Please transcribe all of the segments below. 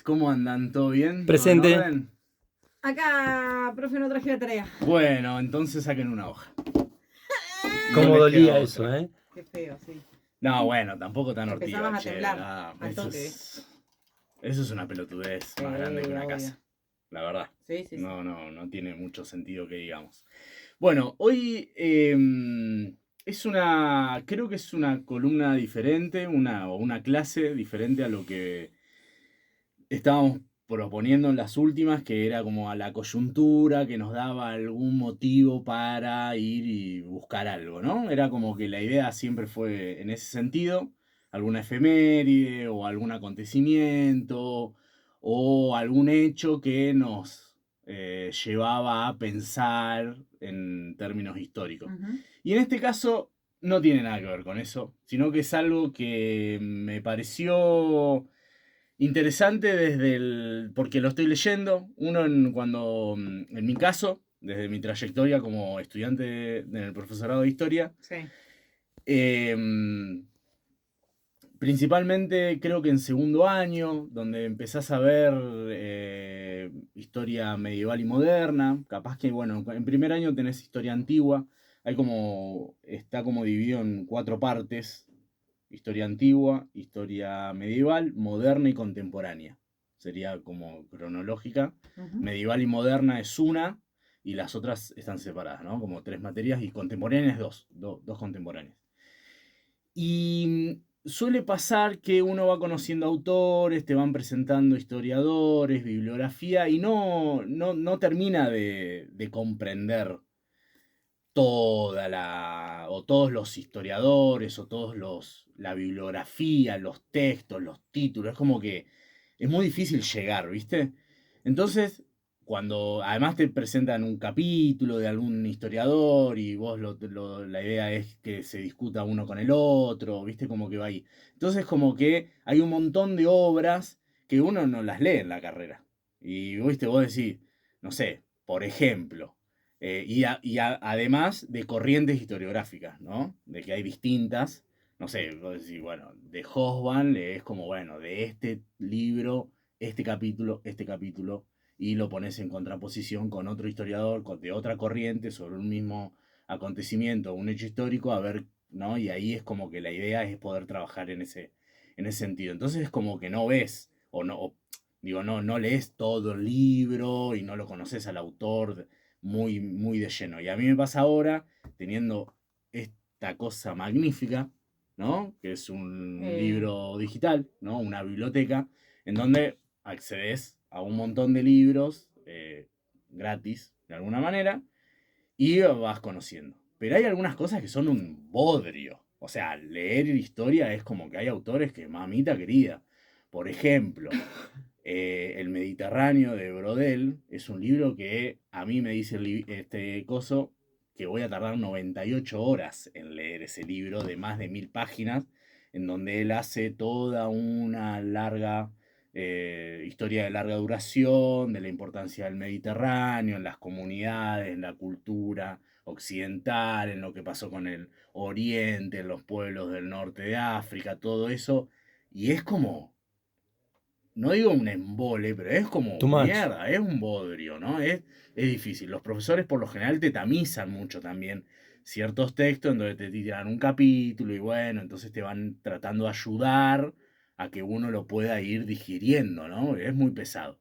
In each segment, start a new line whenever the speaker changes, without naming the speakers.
¿cómo andan? ¿Todo bien?
Presente.
¿Todo en orden?
Acá, profe, no traje la tarea.
Bueno, entonces saquen una hoja. No
Cómo
les
dolía
queda
eso,
otra.
¿eh?
Qué feo, sí.
No, bueno, tampoco tan
Empezabas
hortiva,
a
che.
temblar
Ah,
al toque.
eso es una pelotudez más grande que una
Obvio.
casa. La verdad.
Sí.
No tiene mucho sentido que digamos. Bueno, hoy creo que es una columna diferente, o una clase diferente a lo que estábamos proponiendo en las últimas, que era como a la coyuntura, que nos daba algún motivo para ir y buscar algo, ¿no? Era como que la idea siempre fue en ese sentido, alguna efeméride o algún acontecimiento o algún hecho que nos llevaba a pensar en términos históricos.
Ujú.
Y en este caso no tiene nada que ver con eso, sino que es algo que me pareció interesante porque lo estoy leyendo. En mi caso, desde mi trayectoria como estudiante en el profesorado de historia,
Sí.
eh, principalmente creo que en segundo año, donde empezás a ver historia medieval y moderna, capaz que, bueno, en primer año tenés historia antigua, está como dividido en 4 partes: historia antigua, historia medieval, moderna y contemporánea. Sería como cronológica.
Ujú.
Medieval y moderna es una y las otras están separadas, ¿no? Como 3 materias, y contemporánea es dos contemporáneas. Y suele pasar que uno va conociendo autores, te van presentando historiadores, bibliografía, y no termina de comprender o todos los historiadores, o la bibliografía, los textos, los títulos. Es como que es muy difícil llegar, ¿viste? Entonces, cuando además te presentan un capítulo de algún historiador y vos la idea es que se discuta uno con el otro, ¿viste? Como que va ahí. Entonces, como que hay un montón de obras que uno no las lee en la carrera. Y, ¿viste? Vos decís, no sé, por ejemplo, además de corrientes historiográficas, ¿no? De que hay distintas. No sé, vos decís, bueno, de Hobsbawm es como, bueno, de este libro, este capítulo, y lo pones en contraposición con otro historiador, de otra corriente, sobre un mismo acontecimiento, un hecho histórico, a ver, ¿no? Y ahí es como que la idea es poder trabajar en ese sentido. Entonces es como que no ves, digo, no lees todo el libro y no lo conoces al autor muy, muy de lleno. Y a mí me pasa ahora, teniendo esta cosa magnífica, ¿no? Que es un
Eh,
libro digital, ¿no? Una biblioteca, en donde accedes a un montón de libros gratis, de alguna manera, y vas conociendo. Pero hay algunas cosas que son un bodrio. O sea, leer historia es como que hay autores que, mamita querida. Por ejemplo, El Mediterráneo de Brodel es un libro que a mí me dice este coso que voy a tardar 98 horas en leer ese libro de más de 1000 páginas, en donde él hace toda una larga historia de larga duración, de la importancia del Mediterráneo, en las comunidades, en la cultura occidental, en lo que pasó con el Oriente, en los pueblos del norte de África, todo eso. Y es como, no digo un embole, pero es como
Too much.
mierda, es un bodrio, ¿no? Es difícil. Los profesores por lo general te tamizan mucho también ciertos textos en donde te tiran un capítulo y, bueno, entonces te van tratando de ayudar a que uno lo pueda ir digiriendo, ¿no? Es muy pesado.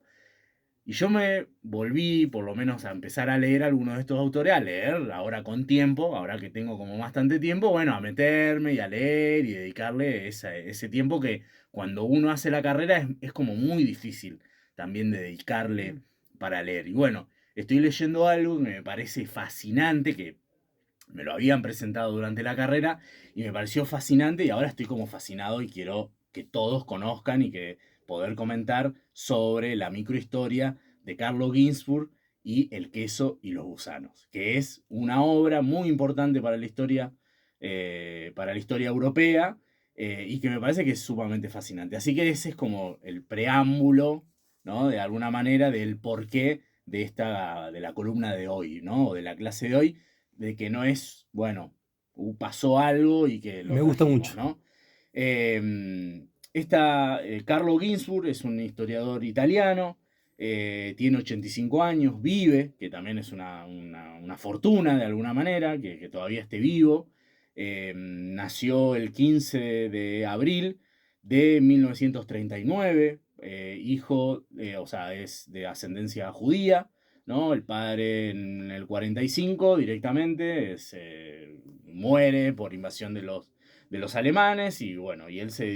Y yo me volví, por lo menos, a empezar a leer algunos de estos autores, a leer ahora con tiempo, ahora que tengo como bastante tiempo, bueno, a meterme y a leer y dedicarle ese tiempo que cuando uno hace la carrera es como muy difícil también de dedicarle
mm.
para leer. Y bueno, estoy leyendo algo que me parece fascinante, que me lo habían presentado durante la carrera y me pareció fascinante, y ahora estoy como fascinado y quiero que todos conozcan y que poder comentar sobre la microhistoria de Carlo Ginzburg y El queso y los gusanos, que es una obra muy importante para la historia europea, y que me parece que es sumamente fascinante. Así que ese es como el preámbulo, ¿no? De alguna manera, del porqué de la columna de hoy, ¿no? O de la clase de hoy, de que no es, bueno, pasó algo y que lo
Me gusta
trajimos,
mucho.
¿no? Eh, Carlo Ginzburg es un historiador italiano, tiene 85 años, vive, que también es una fortuna de alguna manera, que todavía esté vivo. Nació el 15 de abril de 1939, hijo, o sea, es de ascendencia judía, ¿no? El padre en el 45 directamente muere por invasión de los alemanes y bueno, y él se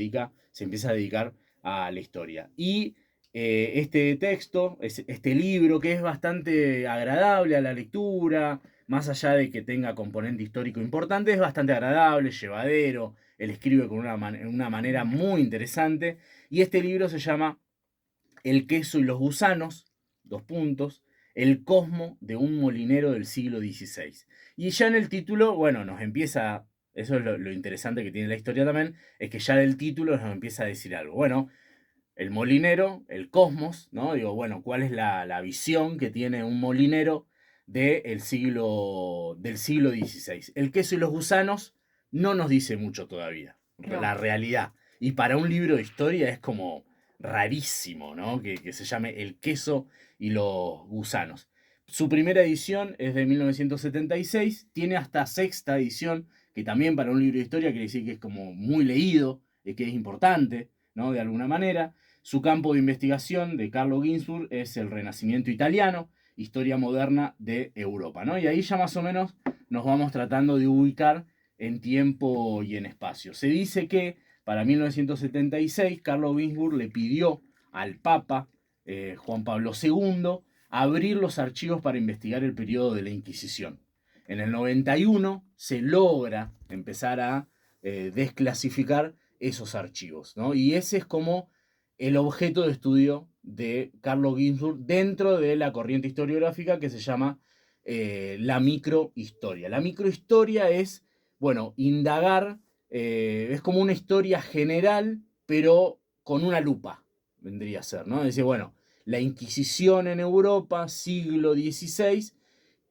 empieza a dedicar a la historia. Y este texto, este libro que es bastante agradable a la lectura, más allá de que tenga componente histórico importante, es bastante agradable, llevadero, él escribe con una manera muy interesante, y este libro se llama El queso y los gusanos, dos puntos, el cosmo de un molinero del siglo XVI. Y ya en el título, bueno, nos empieza, eso es lo interesante que tiene la historia también, es que ya del título nos empieza a decir algo. Bueno, el molinero, el cosmos, ¿no? Digo, bueno, ¿cuál es la visión que tiene un molinero del siglo XVI? El queso y los gusanos no nos dice mucho todavía,
No.
la realidad. Y para un libro de historia es como rarísimo, ¿no? Que se llame El queso y los gusanos. Su primera edición es de 1976, tiene hasta sexta edición, que también para un libro de historia quiere decir que es como muy leído, que es importante, ¿no? De alguna manera. Su campo de investigación de Carlo Ginzburg es el Renacimiento italiano, historia moderna de Europa, ¿no? Y ahí ya más o menos nos vamos tratando de ubicar en tiempo y en espacio. Se dice que para 1976 Carlo Ginzburg le pidió al Papa Juan Pablo II abrir los archivos para investigar el periodo de la Inquisición. En el 91 se logra empezar a desclasificar esos archivos, ¿no? Y ese es como el objeto de estudio de Carlo Ginzburg dentro de la corriente historiográfica que se llama la microhistoria. La microhistoria es, bueno, indagar, es como una historia general, pero con una lupa, vendría a ser, ¿no? Es decir, bueno, la Inquisición en Europa, siglo XVI,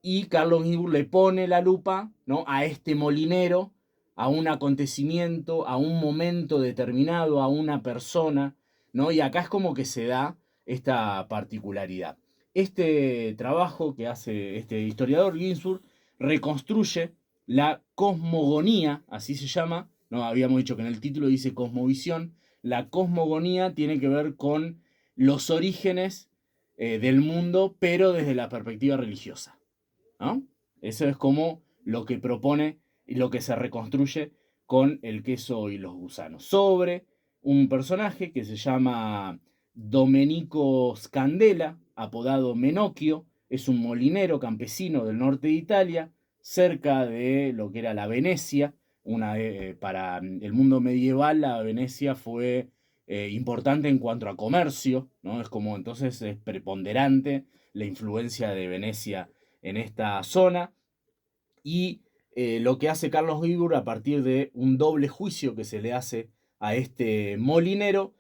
y Carlo Ginzburg le pone la lupa, ¿no?, a este molinero, a un acontecimiento, a un momento determinado, a una persona, ¿no? Y acá es como que se da esta particularidad. Este trabajo que hace este historiador Ginzburg reconstruye la cosmogonía, así se llama, ¿no? Habíamos dicho que en el título dice cosmovisión. La cosmogonía tiene que ver con los orígenes del mundo, pero desde la perspectiva religiosa, ¿no? Eso es como lo que propone y lo que se reconstruye con el queso y los gusanos. Sobre un personaje que se llama Domenico Scandella, apodado Menocchio, es un molinero campesino del norte de Italia, cerca de lo que era la Venecia. Para el mundo medieval la Venecia fue importante en cuanto a comercio, ¿no? Es como entonces es preponderante la influencia de Venecia en esta zona. Y lo que hace Carlos Ginzburg a partir de un doble juicio que se le hace a este molinero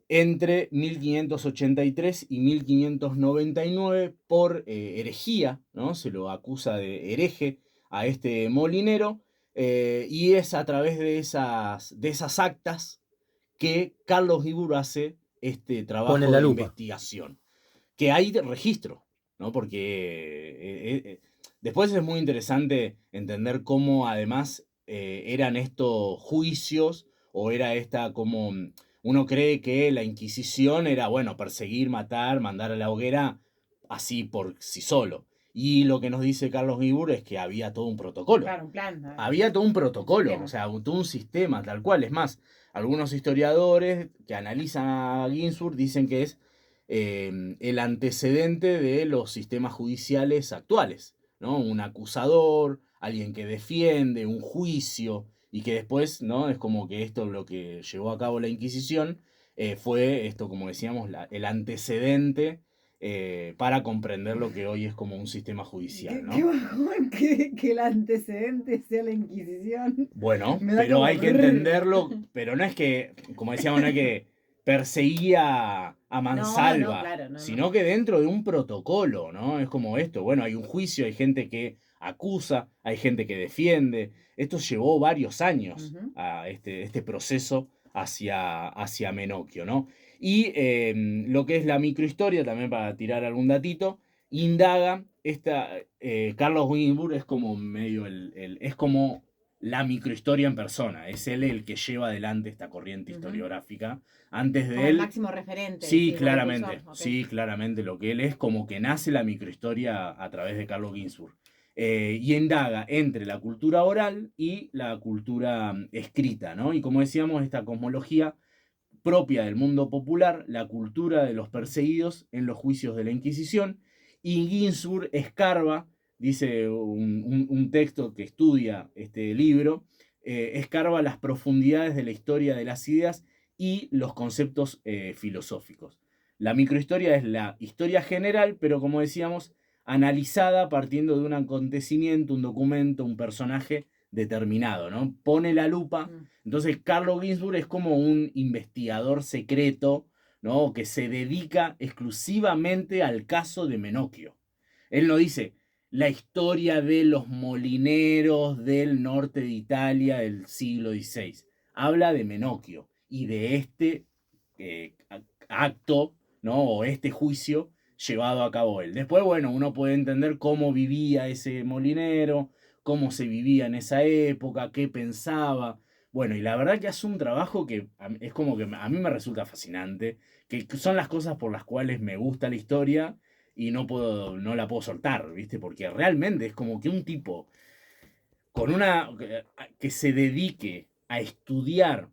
entre 1583 y 1599 por herejía, ¿no? Se lo acusa de hereje a este molinero, y es a través de esas actas que Carlos Ginzburg hace este
Pone
trabajo
la
de
lupa.
investigación, que hay registro, ¿no? Porque después es muy interesante entender cómo además eran estos juicios o era esta como uno cree que la Inquisición era, bueno, perseguir, matar, mandar a la hoguera así por sí solo. Y lo que nos dice Carlos Ginzburg es que había todo un protocolo.
Claro, un plan.
Había todo un protocolo,
sistema.
o sea, todo un sistema tal cual. Es más, algunos historiadores que analizan a Ginzburg dicen que es el antecedente de los sistemas judiciales actuales, ¿no? Un acusador, alguien que defiende, un juicio, y que después, ¿no? Es como que esto lo que llevó a cabo la Inquisición fue esto, como decíamos, el antecedente para comprender lo que hoy es como un sistema judicial, ¿no?
Qué bajón que el antecedente sea la Inquisición.
Bueno,
Me da
pero
como
hay que entenderlo, pero no es que, como decíamos, no es que perseguía a mansalva,
claro, no.
sino que dentro de un protocolo, ¿no? Es como esto, bueno, hay un juicio, hay gente que acusa, hay gente que defiende. Esto llevó varios años
Ujú.
a este proceso hacia Menocchio, ¿no? Y lo que es la microhistoria, también para tirar algún datito, indaga, Carlos Ginsburg es como medio es como la microhistoria en persona, es él el que lleva adelante esta corriente historiográfica. Antes de
como el
él,
máximo referente.
sí,
Decís,
claramente,
okay.
sí, claramente, lo que él es como que nace la microhistoria a través de Carlos Ginsburg. Y indaga entre la cultura oral y la cultura escrita, ¿no? Y como decíamos, esta cosmología propia del mundo popular, la cultura de los perseguidos en los juicios de la Inquisición, y Ginsburg escarba, dice un texto que estudia este libro, escarba las profundidades de la historia de las ideas y los conceptos filosóficos. La microhistoria es la historia general, pero como decíamos, analizada partiendo de un acontecimiento, un documento, un personaje determinado, ¿no? Pone la lupa. Entonces, Carlo Ginzburg es como un investigador secreto, ¿no? Que se dedica exclusivamente al caso de Menocchio. Él no dice la historia de los molineros del norte de Italia del siglo XVI. Habla de Menocchio y de este eh, acto, ¿no? O este juicio llevado a cabo él. Después, bueno, uno puede entender cómo vivía ese molinero, cómo se vivía en esa época, qué pensaba. Bueno, y la verdad que hace un trabajo que es como que a mí me resulta fascinante, que son las cosas por las cuales me gusta la historia y no la puedo soltar, ¿viste? Porque realmente es como que un tipo con que se dedique a estudiar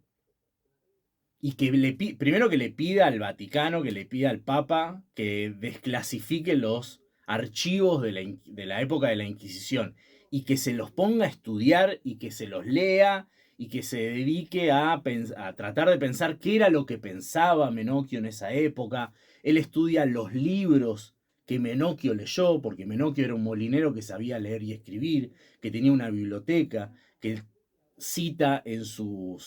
y que primero que le pida al Vaticano, que le pida al Papa que desclasifique los archivos de la época de la Inquisición y que se los ponga a estudiar y que se los lea y que se dedique a tratar de pensar qué era lo que pensaba Menocchio en esa época. Él estudia los libros que Menocchio leyó, porque Menocchio era un molinero que sabía leer y escribir, que tenía una biblioteca, que cita en su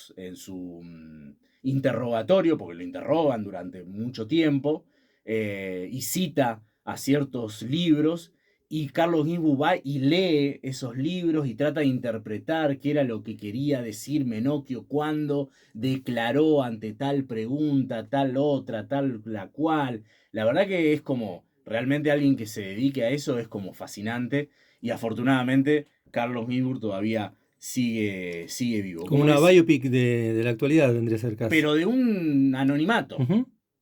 interrogatorio, porque lo interrogan durante mucho tiempo, y cita a ciertos libros, y Carlos Ginzburg va y lee esos libros y trata de interpretar qué era lo que quería decir Menocchio cuando declaró ante tal pregunta, tal otra, tal la cual. La verdad que es como, realmente alguien que se dedique a eso es como fascinante, y afortunadamente Carlos Ginzburg todavía sigue vivo.
Como una biopic de la actualidad vendría a ser casi.
Pero de un anonimato.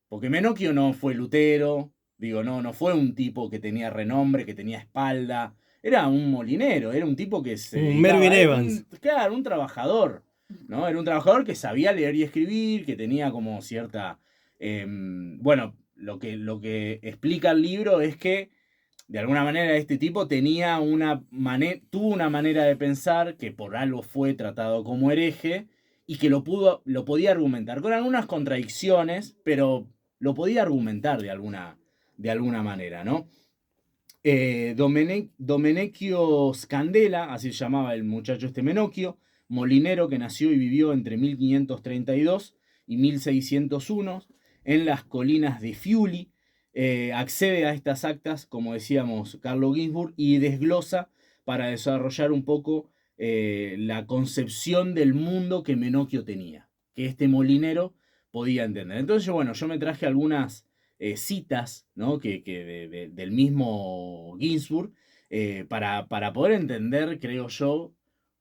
Porque Menocchio no fue Lutero, digo, no fue un tipo que tenía renombre, que tenía espalda. Era un molinero, era un tipo que se
Un Mervyn Evans.
Claro, un trabajador, ¿no? Era un trabajador que sabía leer y escribir, que tenía como cierta... bueno, lo que explica el libro es que de alguna manera este tipo tuvo una manera de pensar que por algo fue tratado como hereje y que lo podía argumentar con algunas contradicciones, pero lo podía argumentar de alguna manera, ¿no? Domenecchio Scandella, así se llamaba el muchacho este Menocchio, molinero que nació y vivió entre 1532 y 1601 en las colinas de Fiuli, accede a estas actas, como decíamos, Carlo Ginzburg, y desglosa para desarrollar un poco la concepción del mundo que Menocchio tenía, que este molinero podía entender. Entonces, bueno, yo me traje algunas citas, ¿no? Del mismo Ginsburg, para poder entender, creo yo,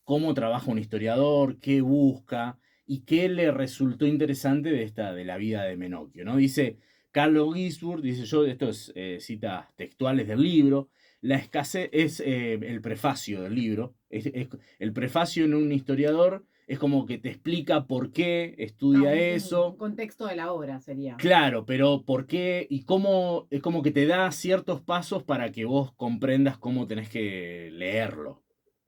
cómo trabaja un historiador, qué busca y qué le resultó interesante de la vida de Menocchio, ¿no? Dice Carlo Ginzburg, dice yo, esto es citas textuales del libro, la escasez es el prefacio del libro, el prefacio en un historiador es como que te explica por qué estudia eso.
Un contexto de la obra sería.
Claro, pero por qué y cómo es como que te da ciertos pasos para que vos comprendas cómo tenés que leerlo.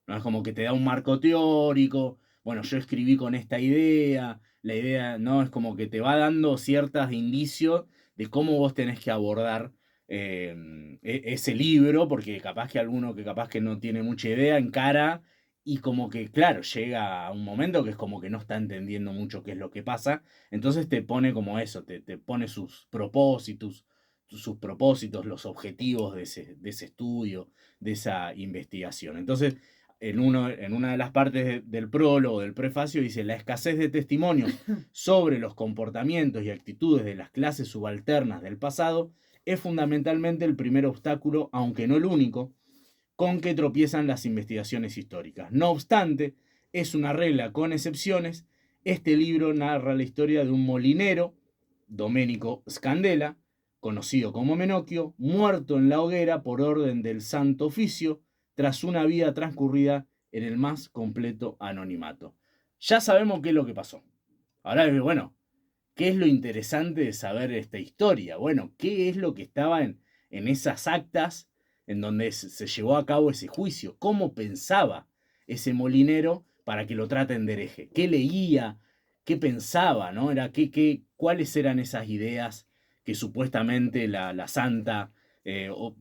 ¿No? Es como que te da un marco teórico. Bueno, yo escribí con esta idea. La idea, ¿no? Es como que te va dando ciertos indicios de cómo vos tenés que abordar ese libro, porque capaz que alguno que capaz que no tiene mucha idea encara y como que, claro, llega a un momento que es como que no está entendiendo mucho qué es lo que pasa, entonces te pone como eso, te pone sus propósitos, los objetivos de ese estudio, de esa investigación. Entonces, en una de las partes del prólogo, del prefacio, dice: la escasez de testimonios sobre los comportamientos y actitudes de las clases subalternas del pasado es fundamentalmente el primer obstáculo, aunque no el único, con que tropiezan las investigaciones históricas. No obstante, es una regla con excepciones. Este libro narra la historia de un molinero, Domenico Scandella, conocido como Menocchio, muerto en la hoguera por orden del Santo Oficio, tras una vida transcurrida en el más completo anonimato. Ya sabemos qué es lo que pasó. Ahora, bueno, ¿qué es lo interesante de saber esta historia? Bueno, ¿qué es lo que estaba en esas actas en donde se llevó a cabo ese juicio? ¿Cómo pensaba ese molinero para que lo traten de hereje? ¿Qué leía? ¿Qué pensaba? ¿No? ¿Cuáles eran esas ideas que supuestamente la Santa, o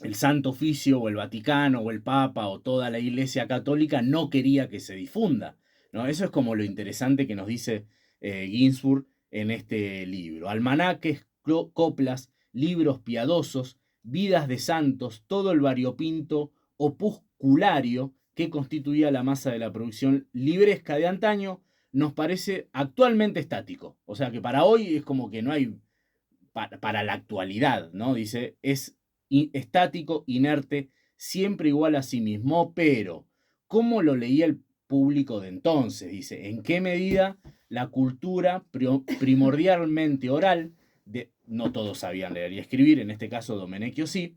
el Santo Oficio, o el Vaticano, o el Papa, o toda la Iglesia Católica no quería que se difunda? ¿No? Eso es como lo interesante que nos dice Ginsburg en este libro. Almanaques, coplas, libros piadosos, vidas de santos, todo el variopinto opusculario que constituía la masa de la producción libresca de antaño nos parece actualmente estático. O sea que para hoy es como que no hay, para la actualidad, ¿no? Dice, es estático, inerte, siempre igual a sí mismo, pero ¿cómo lo leía el público de entonces? Dice, ¿en qué medida la cultura primordialmente oral, no todos sabían leer y escribir, en este caso Domenechio sí,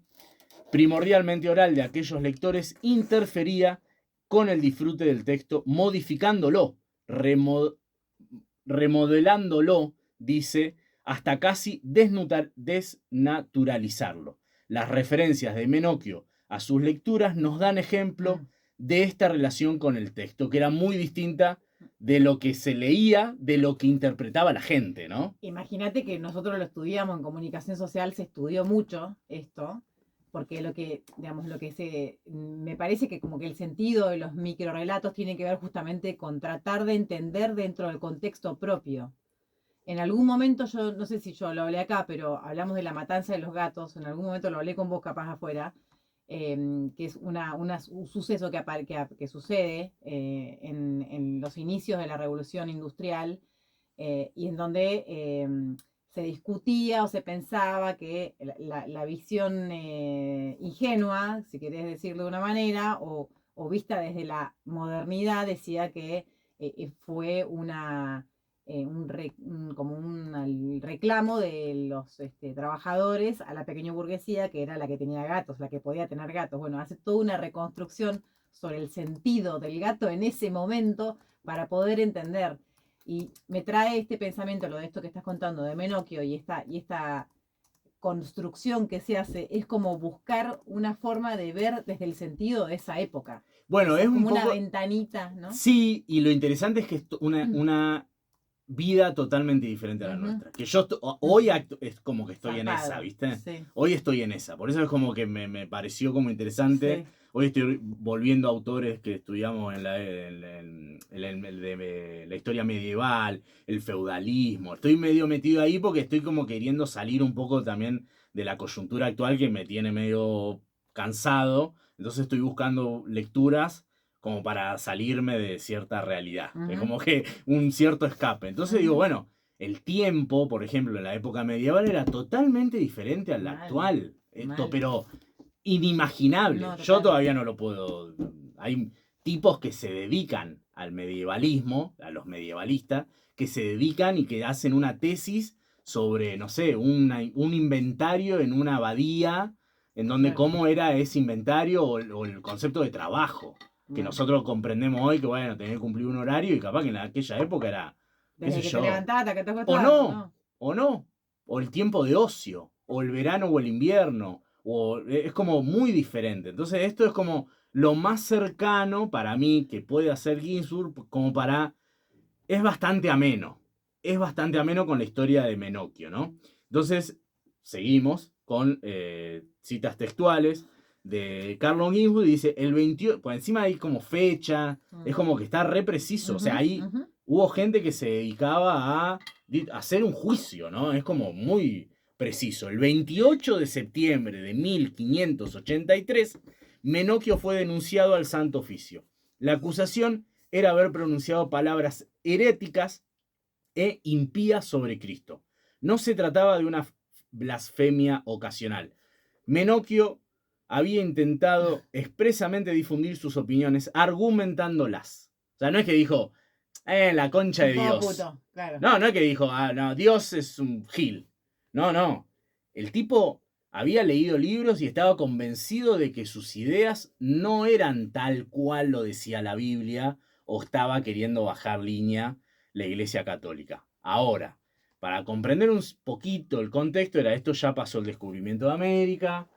primordialmente oral de aquellos lectores, interfería con el disfrute del texto, modificándolo, remodelándolo, dice, hasta casi desnaturalizarlo? Las referencias de Menocchio a sus lecturas nos dan ejemplo de esta relación con el texto, que era muy distinta de lo que se leía, de lo que interpretaba la gente, ¿no?
Imagínate que nosotros lo estudiamos en comunicación social, se estudió mucho esto, porque me parece que como que el sentido de los microrelatos tiene que ver justamente con tratar de entender dentro del contexto propio. En algún momento, yo no sé si yo lo hablé acá, pero hablamos de la matanza de los gatos, en algún momento lo hablé con vos capaz afuera, que es un suceso que sucede en los inicios de la revolución industrial, y en donde se discutía o se pensaba que la visión ingenua, si querés decirlo de una manera, o vista desde la modernidad, decía que fue el reclamo de los trabajadores a la pequeña burguesía, que era la que tenía gatos, la que podía tener gatos. Bueno, hace toda una reconstrucción sobre el sentido del gato en ese momento para poder entender. Y me trae este pensamiento, lo de esto que estás contando de Menocchio y esta construcción que se hace, es como buscar una forma de ver desde el sentido de esa época.
Bueno, es
como
un
una
poco
ventanita, ¿no?
Sí, y lo interesante es que es una vida totalmente diferente a la nuestra. Que yo hoy es como que estoy
Zarpado,
en esa, ¿viste?
sí.
Hoy estoy en esa. Por eso es como que me pareció como interesante.
Sí.
Hoy estoy volviendo a autores que estudiamos en la historia medieval, el feudalismo. Estoy medio metido ahí porque estoy como queriendo salir un poco también de la coyuntura actual que me tiene medio cansado. Entonces estoy buscando lecturas como para salirme de cierta realidad. Es como que un cierto escape. Entonces digo, bueno, el tiempo, por ejemplo, en la época medieval era totalmente diferente al actual. Pero inimaginable.
No,
yo todavía no lo puedo. Hay tipos que se dedican al medievalismo, a los medievalistas, que se dedican y que hacen una tesis sobre, no sé, un inventario en una abadía, en donde cómo era ese inventario o el concepto de trabajo. Que nosotros comprendemos hoy que, bueno, tenés que cumplir un horario y capaz que en aquella época era, qué sé yo.
Te levantaste, que te
O no. O el tiempo de ocio, o el verano o el invierno. Es como muy diferente. Entonces esto es como lo más cercano para mí que puede hacer Ginsburg, como para... Es bastante ameno. Es bastante ameno con la historia de Menocchio, ¿no? Entonces, seguimos con citas textuales de Carlo Ginsburg y dice, el 28, por encima hay como fecha, es como que está re preciso. O sea, ahí hubo gente que se dedicaba a hacer un juicio, ¿no? Es como muy preciso. El 28 de septiembre de 1583, Menocchio fue denunciado al Santo Oficio. La acusación era haber pronunciado palabras heréticas e impías sobre Cristo. No se trataba de una blasfemia ocasional. Menocchio había intentado expresamente difundir sus opiniones argumentándolas. O sea, no es que dijo, la concha de Dios.
Puto, claro.
No es que dijo, no, Dios es un gil. No. El tipo había leído libros y estaba convencido de que sus ideas no eran tal cual lo decía la Biblia o estaba queriendo bajar línea la Iglesia Católica. Ahora, para comprender un poquito el contexto, esto ya pasó el descubrimiento de América,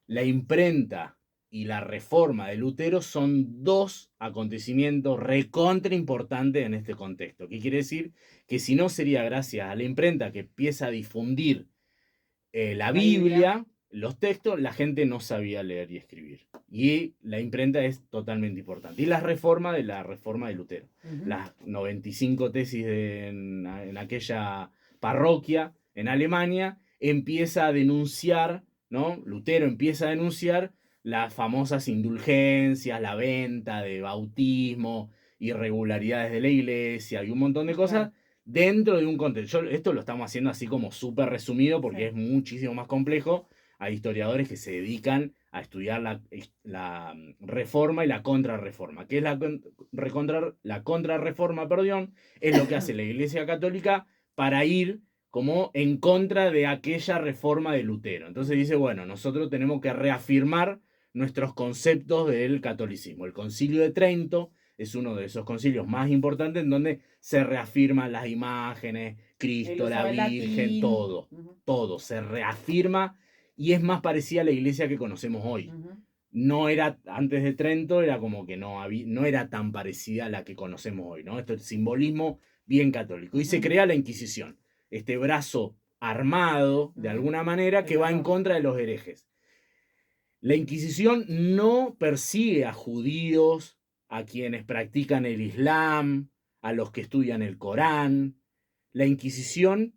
la imprenta y la reforma de Lutero son dos acontecimientos recontra importantes en este contexto. ¿Qué quiere decir? Que si no sería gracias a la imprenta que empieza a difundir la Biblia, los textos, la gente no sabía leer y escribir. Y la imprenta es totalmente importante. Y la reforma de Lutero. Las 95 tesis en aquella parroquia en Alemania empieza a denunciar, ¿no? Lutero empieza a denunciar las famosas indulgencias, la venta de bautismo, irregularidades de la iglesia y un montón de cosas dentro de un contexto. Esto lo estamos haciendo así como súper resumido porque es muchísimo más complejo. Hay historiadores que se dedican a estudiar la reforma y la contrarreforma. ¿Qué es la contrarreforma? Es lo que hace la Iglesia Católica para ir como en contra de aquella reforma de Lutero. Entonces dice, bueno, nosotros tenemos que reafirmar nuestros conceptos del catolicismo. El Concilio de Trento es uno de esos concilios más importantes en donde se reafirman las imágenes, Cristo, la Virgen, todo se reafirma y es más parecida a la iglesia que conocemos hoy. No era, antes de Trento, era como que no era tan parecida a la que conocemos hoy, ¿no? Esto es simbolismo bien católico. Y se crea la Inquisición, este brazo armado, de alguna manera, que va en contra de los herejes. La Inquisición no persigue a judíos, a quienes practican el Islam, a los que estudian el Corán. La Inquisición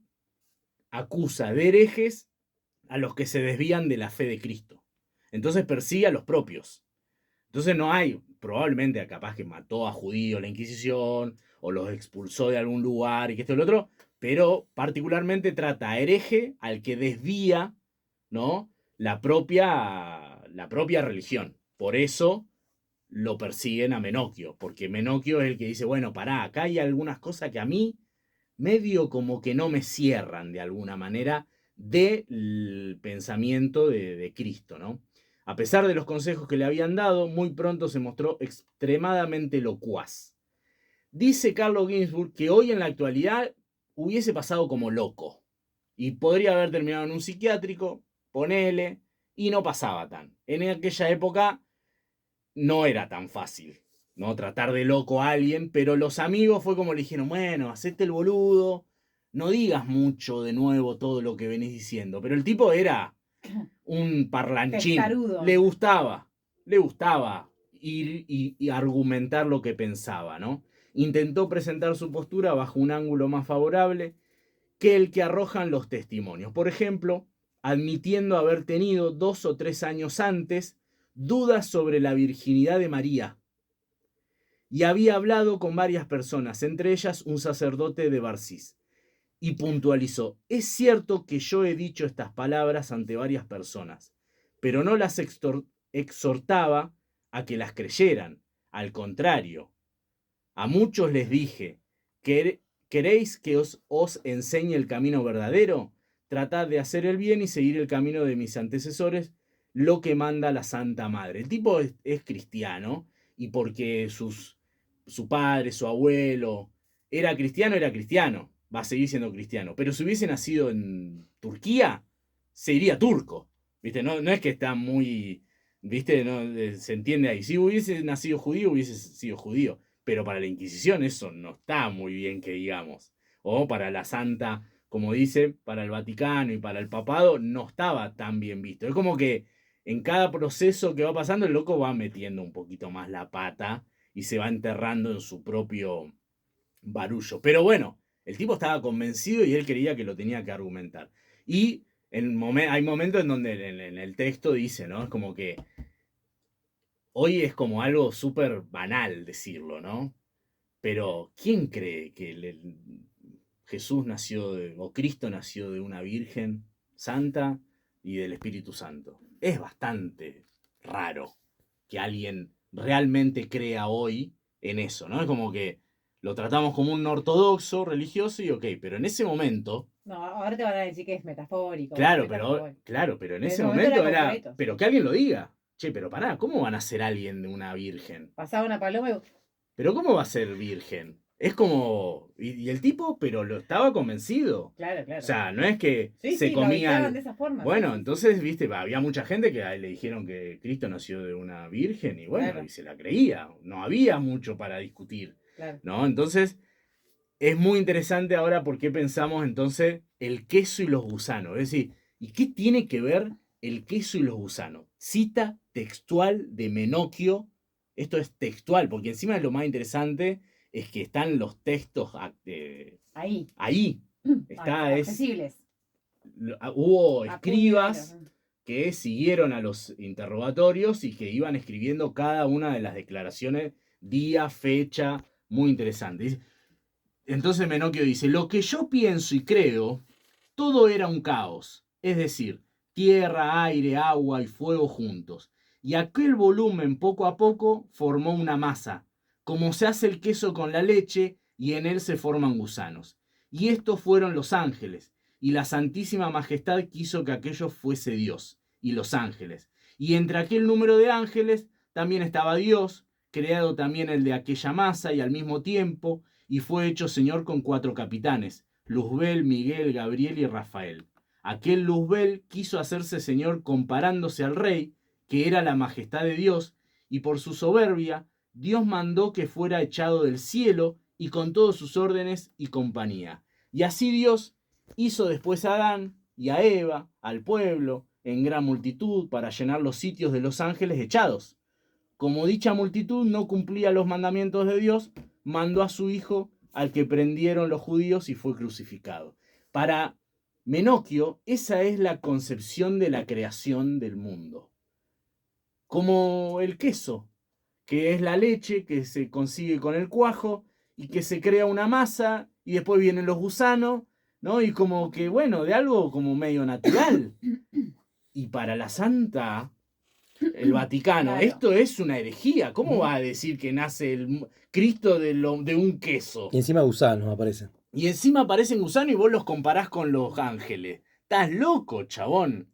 acusa de herejes a los que se desvían de la fe de Cristo. Entonces persigue a los propios. Entonces no hay, probablemente capaz que mató a judíos la Inquisición o los expulsó de algún lugar y que esto y lo otro, pero particularmente trata a hereje al que desvía, ¿no?, la propia religión. Por eso lo persiguen a Menocchio, porque Menocchio es el que dice, bueno, pará, acá hay algunas cosas que a mí medio como que no me cierran de alguna manera del pensamiento de Cristo, ¿no? A pesar de los consejos que le habían dado, muy pronto se mostró extremadamente locuaz. Dice Carlo Ginzburg que hoy en la actualidad hubiese pasado como loco y podría haber terminado en un psiquiátrico, ponele, y no pasaba tan. En aquella época no era tan fácil, ¿no?, tratar de loco a alguien, pero los amigos fue como le dijeron, bueno, hacete el boludo, no digas mucho de nuevo todo lo que venís diciendo. Pero el tipo era un parlanchín.
Testarudo.
Le gustaba ir y argumentar lo que pensaba, ¿no? Intentó presentar su postura bajo un ángulo más favorable que el que arrojan los testimonios. Por ejemplo, admitiendo haber tenido 2 o 3 años antes dudas sobre la virginidad de María. Y había hablado con varias personas, entre ellas un sacerdote de Barcis. Y puntualizó, es cierto que yo he dicho estas palabras ante varias personas, pero no las exhortaba a que las creyeran. Al contrario, a muchos les dije, ¿queréis que os enseñe el camino verdadero? Tratad de hacer el bien y seguir el camino de mis antecesores, lo que manda la Santa Madre. El tipo es cristiano y porque su padre, su abuelo era cristiano, va a seguir siendo cristiano. Pero si hubiese nacido en Turquía, sería turco. ¿Viste? No es que está muy, ¿viste? No, se entiende ahí. Si hubiese nacido judío, hubiese sido judío. Pero para la Inquisición eso no está muy bien que digamos. O para la Santa, como dice, para el Vaticano y para el Papado, no estaba tan bien visto. Es como que en cada proceso que va pasando, el loco va metiendo un poquito más la pata y se va enterrando en su propio barullo. Pero bueno, el tipo estaba convencido y él creía que lo tenía que argumentar. Y hay momentos en donde en el texto dice, ¿no? Es como que hoy es como algo súper banal decirlo, ¿no? Pero ¿quién cree que Jesús nació o Cristo nació de una virgen santa y del Espíritu Santo? Es bastante raro que alguien realmente crea hoy en eso, ¿no? Es como que lo tratamos como un ortodoxo religioso y ok, pero en ese momento,
No, ahora te van a decir que es metafórico.
claro,
metafórico.
pero en
En
ese
ese momento
momento
era
era,
concreto.
pero que alguien lo diga. Che, pero pará, ¿cómo van a ser alguien de una virgen?
Pasaba una paloma y
Pero ¿cómo va a ser virgen? Es como, y el tipo, pero lo estaba convencido.
claro,
O
claro.
sea, no es que
Sí,
se
sí, lo
comía.
habitaban de esa forma.
Bueno,
sí, sí,
entonces, viste, había mucha gente que le dijeron que Cristo nació de una virgen y bueno,
Claro.
y se la creía. No había mucho para discutir,
claro.
¿no? Entonces, es muy interesante ahora por qué pensamos entonces el queso y los gusanos. Es decir, ¿y qué tiene que ver el queso y los gusanos? Cita textual de Menocchio. Esto es textual, porque encima lo más interesante es que están los textos
Ahí.
ahí. Está, es,
accesibles.
hubo
A puño y letra.
escribas que siguieron a los interrogatorios y que iban escribiendo cada una de las declaraciones, día, fecha, muy interesante. Entonces Menocchio dice, lo que yo pienso y creo, todo era un caos, es decir, tierra, aire, agua y fuego juntos. Y aquel volumen poco a poco formó una masa, como se hace el queso con la leche y en él se forman gusanos. Y estos fueron los ángeles, y la Santísima Majestad quiso que aquello fuese Dios, y los ángeles. Y entre aquel número de ángeles también estaba Dios, creado también el de aquella masa y al mismo tiempo, y fue hecho señor con 4 capitanes, Luzbel, Miguel, Gabriel y Rafael. Aquel Luzbel quiso hacerse señor comparándose al rey, que era la majestad de Dios, y por su soberbia, Dios mandó que fuera echado del cielo y con todos sus órdenes y compañía. Y así Dios hizo después a Adán y a Eva, al pueblo, en gran multitud, para llenar los sitios de los ángeles echados. Como dicha multitud no cumplía los mandamientos de Dios, mandó a su hijo al que prendieron los judíos y fue crucificado. Para Menocchio, esa es la concepción de la creación del mundo. Como el queso, que es la leche que se consigue con el cuajo y que se crea una masa y después vienen los gusanos, ¿no? Y como que, bueno, de algo como medio natural. Y para la Santa, el Vaticano,
Claro.
esto es una herejía. ¿Cómo va a decir que nace el Cristo de un queso?
Y encima gusanos aparecen.
Y encima aparecen gusanos y vos los comparás con los ángeles. Estás loco, chabón.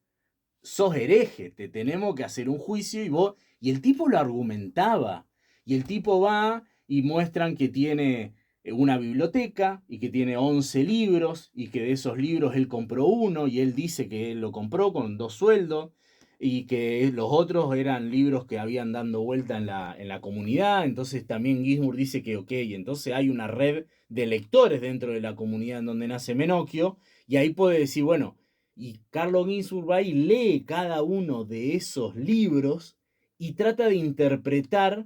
Sos hereje, te tenemos que hacer un juicio y el tipo lo argumentaba. Y el tipo va y muestran que tiene una biblioteca y que tiene 11 libros y que de esos libros él compró uno y él dice que él lo compró con 2 sueldos y que los otros eran libros que habían dando vuelta en la comunidad. Entonces también Ginsburg dice que ok, entonces hay una red de lectores dentro de la comunidad en donde nace Menocchio y ahí puede decir, bueno, y Carlo Ginzburg va y lee cada uno de esos libros y trata de interpretar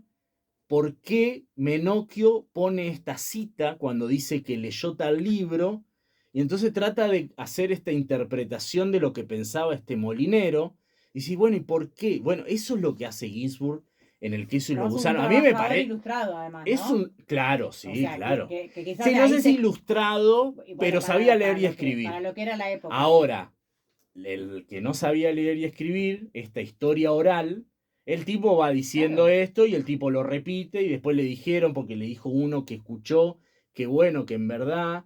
por qué Menocchio pone esta cita cuando dice que leyó tal libro. Y entonces trata de hacer esta interpretación de lo que pensaba este molinero. Y dice, bueno, ¿y por qué? Bueno, eso es lo que hace Ginzburg en El queso y los gusanos. A mí me parece...
ilustrado, además,
Es
¿no?
un... Claro, sí,
O sea,
claro.
que quizás
Sí, no
ahí
sé si ilustrado,
bueno,
pero
para-
sabía leer
para
y
lo que-
escribir.
para lo que era la época.
Ahora, el que no sabía leer y escribir, esta historia oral, el tipo va diciendo
Claro.
esto y el tipo lo repite y después le dijeron, porque le dijo uno que escuchó, que bueno, que en verdad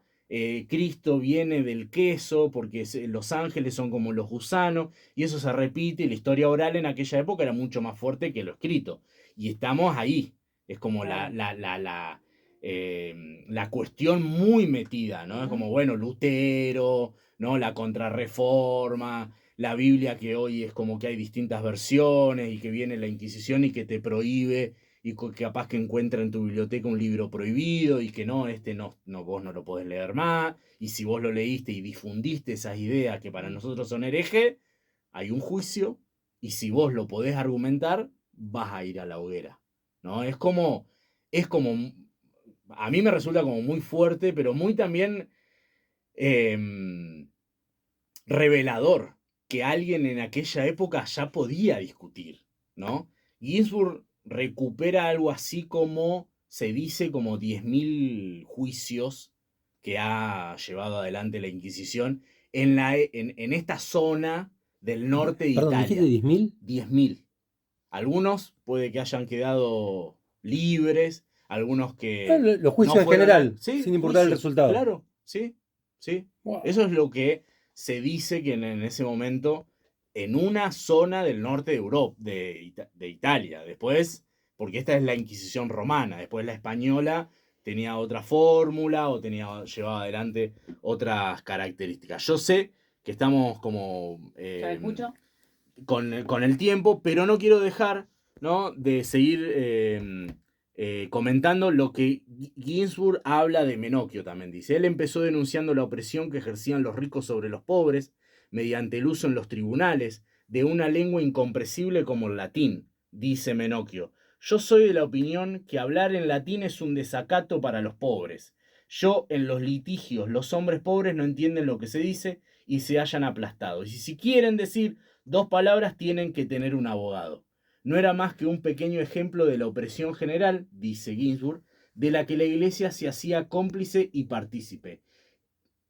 Cristo viene del queso, porque los ángeles son como los gusanos, y eso se repite, y la historia oral en aquella época era mucho más fuerte que lo escrito. Y estamos ahí, es como
Claro.
la cuestión muy metida, ¿no? Es como, bueno, Lutero, ¿no? La contrarreforma, la Biblia que hoy es como que hay distintas versiones y que viene la Inquisición y que te prohíbe y capaz que encuentra en tu biblioteca un libro prohibido y que no, este no, vos no lo podés leer más y si vos lo leíste y difundiste esas ideas que para nosotros son herejes, hay un juicio y si vos lo podés argumentar, vas a ir a la hoguera, ¿no? Es como, a mí me resulta como muy fuerte, pero muy también revelador que alguien en aquella época ya podía discutir, ¿no? Ginsburg recupera algo así como, se dice, como 10.000 juicios que ha llevado adelante la Inquisición en esta zona del norte de
Perdón,
Italia.
¿dijiste 10.000?
10.000. Algunos puede que hayan quedado libres, algunos que
Los juicios
no
en
fueron
general,
sí,
sin importar el
juicios,
resultado.
claro, sí, sí.
Wow.
Eso es lo que se dice que en ese momento, en una zona del norte de Europa, de Italia. Después, porque esta es la Inquisición romana, después la española tenía otra fórmula o llevaba adelante otras características. Yo sé que estamos como
¿Ya escucho?
con el tiempo, pero no quiero dejar, ¿no?, de seguir comentando lo que Ginsburg habla de Menocchio también. Dice, él empezó denunciando la opresión que ejercían los ricos sobre los pobres mediante el uso en los tribunales de una lengua incomprensible como el latín, dice Menocchio. Yo soy de la opinión que hablar en latín es un desacato para los pobres. En los litigios, los hombres pobres no entienden lo que se dice y se hallan aplastados. Y si quieren decir 2 palabras, tienen que tener un abogado. No era más que un pequeño ejemplo de la opresión general, dice Ginsburg, de la que la Iglesia se hacía cómplice y partícipe.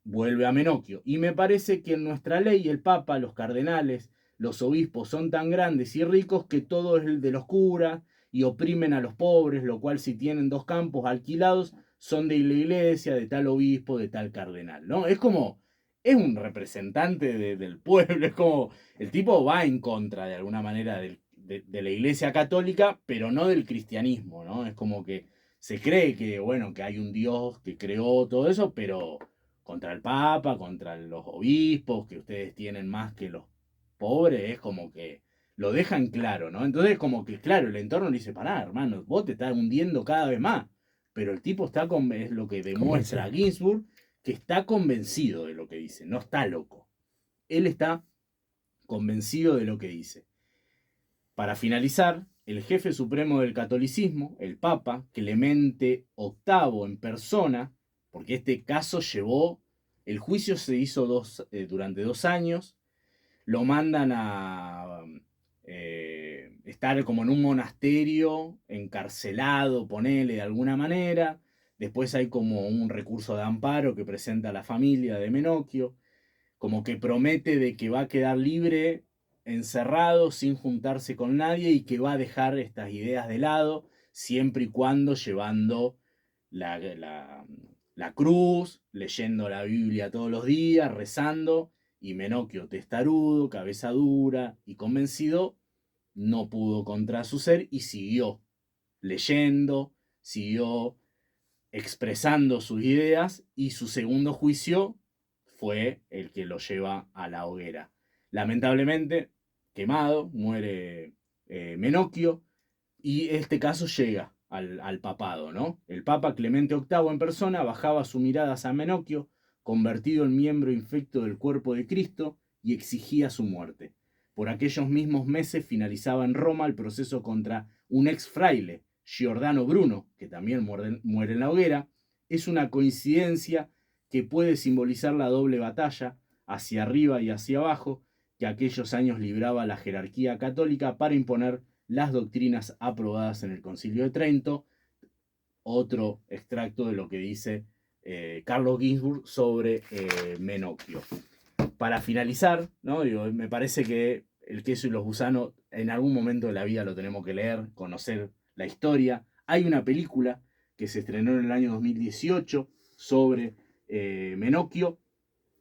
Vuelve a Menocchio. Y me parece que en nuestra ley el Papa, los cardenales, los obispos son tan grandes y ricos que todo es el de los curas y oprimen a los pobres, lo cual si tienen 2 campos alquilados son de la iglesia, de tal obispo, de tal cardenal, ¿no? Es como, es un representante del pueblo, es como, el tipo va en contra de alguna manera de la iglesia católica, pero no del cristianismo, ¿no? Es como que se cree que, bueno, que hay un Dios que creó todo eso, pero contra el Papa, contra los obispos, que ustedes tienen más que los pobres, es como que lo dejan claro, ¿no? Entonces, como que, claro, el entorno le dice, pará, hermano, vos te estás hundiendo cada vez más. Pero el tipo está es lo que demuestra Ginsburg, que está convencido de lo que dice, no está loco. Él está convencido de lo que dice. Para finalizar, el jefe supremo del catolicismo, el Papa, Clemente VIII en persona, porque este caso el juicio se hizo durante 2 años, lo mandan a estar como en un monasterio, encarcelado, ponele de alguna manera. Después hay como un recurso de amparo que presenta la familia de Menocchio, como que promete de que va a quedar libre, encerrado, sin juntarse con nadie y que va a dejar estas ideas de lado, siempre y cuando llevando la cruz, leyendo la Biblia todos los días, rezando. Y Menocchio, testarudo, cabeza dura y convencido, no pudo contra su ser y siguió leyendo, siguió expresando sus ideas y su segundo juicio fue el que lo lleva a la hoguera. Lamentablemente, quemado, muere Menocchio y este caso llega al papado, ¿no? El Papa Clemente VIII en persona bajaba su mirada a Menocchio, convertido en miembro infecto del cuerpo de Cristo, y exigía su muerte. Por aquellos mismos meses finalizaba en Roma el proceso contra un ex fraile, Giordano Bruno, que también muere en la hoguera. Es una coincidencia que puede simbolizar la doble batalla, hacia arriba y hacia abajo, que aquellos años libraba la jerarquía católica para imponer las doctrinas aprobadas en el Concilio de Trento. Otro extracto de lo que dice Carlo Ginzburg sobre Menocchio. Para finalizar, ¿no? Me parece que El queso y los gusanos en algún momento de la vida lo tenemos que leer, conocer la historia. Hay una película que se estrenó en el año 2018 sobre Menocchio.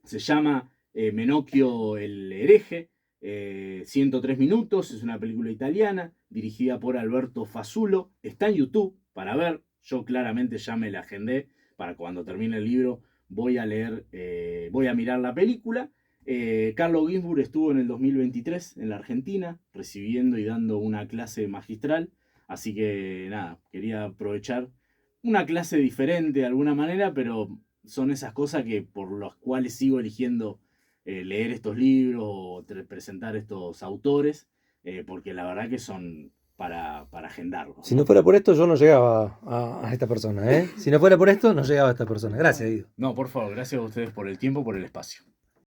Se llama Menocchio el hereje. 103 minutos, es una película italiana dirigida por Alberto Fasulo. Está en YouTube para ver. Yo claramente ya me la agendé para cuando termine el libro voy a mirar la película. Carlo Ginzburg estuvo en el 2023 en la Argentina recibiendo y dando una clase magistral, así que nada, quería aprovechar una clase diferente de alguna manera, pero son esas cosas que por las cuales sigo eligiendo leer estos libros o presentar estos autores, porque la verdad que son para agendarlos.
Si no fuera por esto, yo no llegaba a esta persona, ¿eh? Si no fuera por esto, no llegaba a esta persona. Gracias, Guido.
No, por favor, gracias a ustedes por el tiempo, por el espacio.